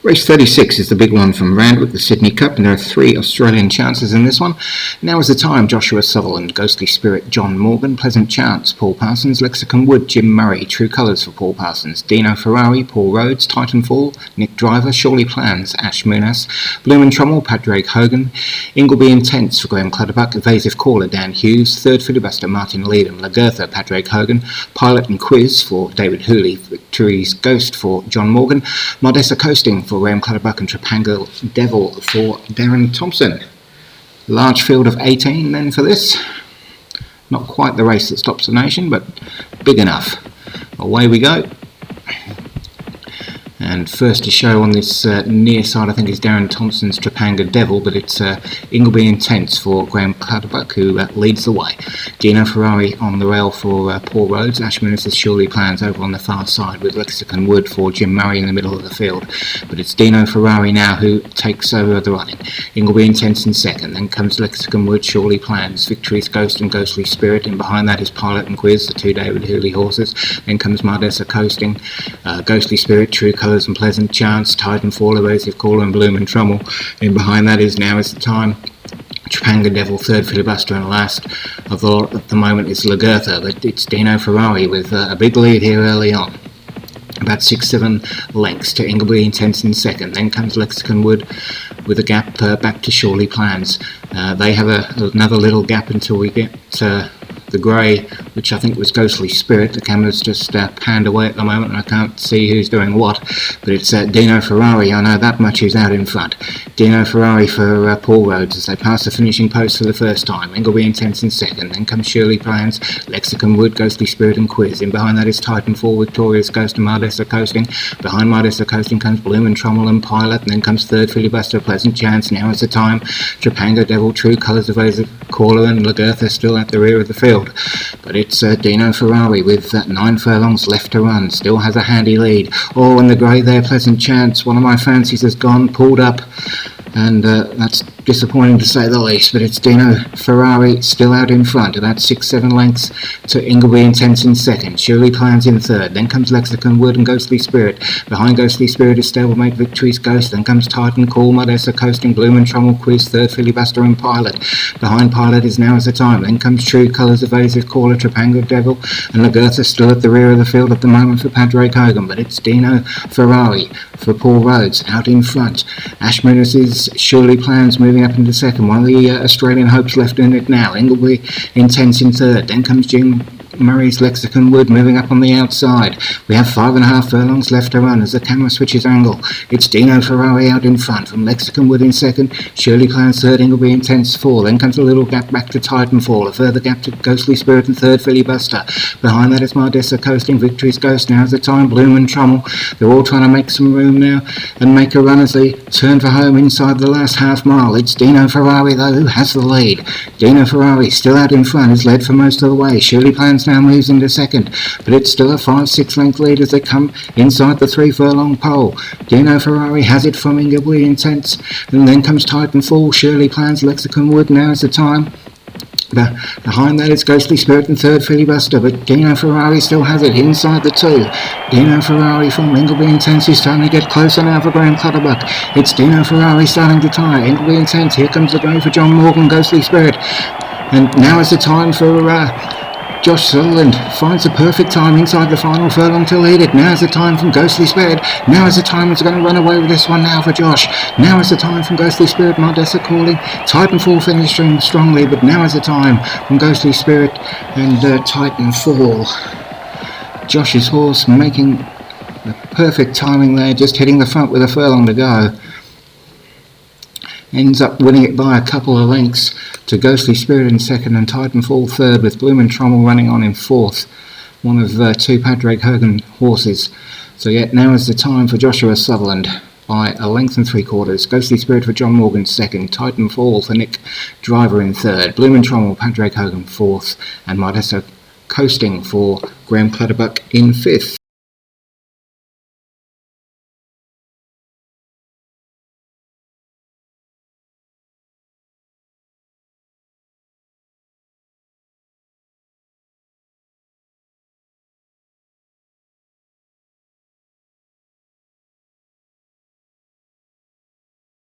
Race 36 is the big one from Randwick, the Sydney Cup, and there are 3 Australian chances in this one. Now is the time: Joshua Sutherland, Ghostly Spirit, John Morgan, Pleasant Chance, Paul Parsons, Lexicon Wood, Jim Murray, True Colours for Paul Parsons, Dino Ferrari, Paul Rhodes, Titanfall, Nick Driver, Surely Plans, Ash Munas, Bloom and Trommel, Padraig Hogan, Ingleby Intense for Graham Clutterbuck, Evasive Caller, Dan Hughes, Third Filibuster, Martin Leadham, Lagertha, Padraig Hogan, Pilot and Quiz for David Hooley, Victory's Ghost for John Morgan, Modessa Coasting for Graham Clutterbuck, and Trapanga Devil for Darren Thompson. Large field of 18 then for this. Not quite the race that stops the nation, but big enough. Away we go. And first to show on this near side, I think, is Darren Thompson's Trapanga Devil, but it's Ingleby Intense for Graham Clutterbuck, who leads the way. Dino Ferrari on the rail for Paul Rhodes. Ash Munis' Surely Plans over on the far side with Lexicon Wood for Jim Murray in the middle of the field. But it's Dino Ferrari now who takes over the running. Ingleby Intense in second, then comes Lexicon Wood, Surely Plans, Victory's Ghost and Ghostly Spirit, and behind that is Pilot and Quiz, the 2 David Hooley horses. Then comes Modessa Coasting, Ghostly Spirit, True Colours and Pleasant Chance, Titanfall, Evasive Caller and Bloom and Trommel. And behind that is Now Is the Time, Trapanga Devil, Third Filibuster, and last of all at the moment is Lagertha. But it's Dino Ferrari with a big lead here early on. About 6-7 lengths to Ingleby Intense in second. Then comes Lexicon Wood with a gap back to Surely Plans. They have another little gap until we get the grey, which I think was Ghostly Spirit. The camera's just panned away at the moment and I can't see who's doing what, but it's Dino Ferrari, I know that much, who's out in front. Dino Ferrari for Paul Rhodes as they pass the finishing post for the first time. Ingleby Intense in second, then comes Surely Plans, Lexicon Wood, Ghostly Spirit and Quiz. In behind that is Titanfall, Victoria's Ghost and Modessa Coasting. Behind Modessa Coasting comes Bloom and Trommel and Pilot, and then comes Third Filibuster, Pleasant Chance. Now is the time. Trapanga Devil, True Colours, Evasive Caller and Lagertha still at the rear of the field. But it's Dino Ferrari with 9 furlongs left to run, still has a handy lead. Oh, and the grey there, Pleasant Chance, one of my fancies has gone, pulled up, and that's disappointing to say the least, but it's Dino Ferrari still out in front, about 6-7 lengths to Ingleby Intense in second, Surely Plans in third, then comes Lexicon Wood and Ghostly Spirit. Behind Ghostly Spirit is Stablemate Victory's Ghost, then comes Titan Call, Modessa Coasting, Bloom and Trommel, Quiz, Third Filibuster and Pilot. Behind Pilot is Now Is the Time, then comes True Colours, Evasive Caller, Trapanga Devil, and Lagertha still at the rear of the field at the moment for Padraig Hogan, but it's Dino Ferrari for Paul Rhodes out in front. Ash Munis' Surely Plans moving up into second, one of the Australian hopes left in it now. Ingleby Intense in third, then comes Jim Murray's Lexicon Wood moving up on the outside. We have 5.5 furlongs left to run as the camera switches angle. It's Dino Ferrari out in front from Lexicon Wood in second, Surely Plans third, Ingleby Intense fourth. Then comes a little gap back to Titanfall, a further gap to Ghostly Spirit and Third Filibuster. Behind that is Modessa Coasting, Victory's Ghost. Now is the time, Bloom and Trommel. They're all trying to make some room now and make a run as they turn for home inside the last half mile. It's Dino Ferrari though who has the lead. Dino Ferrari still out in front, has led for most of the way. Surely Plans now moves into second, but it's still a 5-6 length lead as they come inside the 3 furlong pole. Dino Ferrari has it from Ingleby Intense, and then comes Titanfall, Surely Plans, Lexicon Wood. Now is the time. Behind that is Ghostly Spirit and Third Filibuster, but Dino Ferrari still has it inside the 2. Dino Ferrari from Ingleby Intense is starting to get closer now for Graham Clutterbuck. It's Dino Ferrari starting to tire. Ingleby Intense, here comes the go for John Morgan, Ghostly Spirit. And now is the time for Josh Sutherland, finds the perfect time inside the final furlong to lead it. Now is the time from Ghostly Spirit. Now is the time it's going to run away with this one now for Josh. Now is the time from Ghostly Spirit, Modessa calling. Titanfall finishing strongly, but now is the time from Ghostly Spirit and Titanfall. Josh's horse making the perfect timing there, just hitting the front with a furlong to go. Ends up winning it by a couple of lengths to Ghostly Spirit in second and Titanfall third, with Bloom and Trommel running on in fourth, one of 2 Padraig Hogan horses. So yet now is the time for Joshua Sutherland by a length and 3/4. Ghostly Spirit for John Morgan second, Titanfall for Nick Driver in third, Bloom and Trommel, Padraig Hogan fourth, and Modessa Coasting for Graham Clutterbuck in fifth.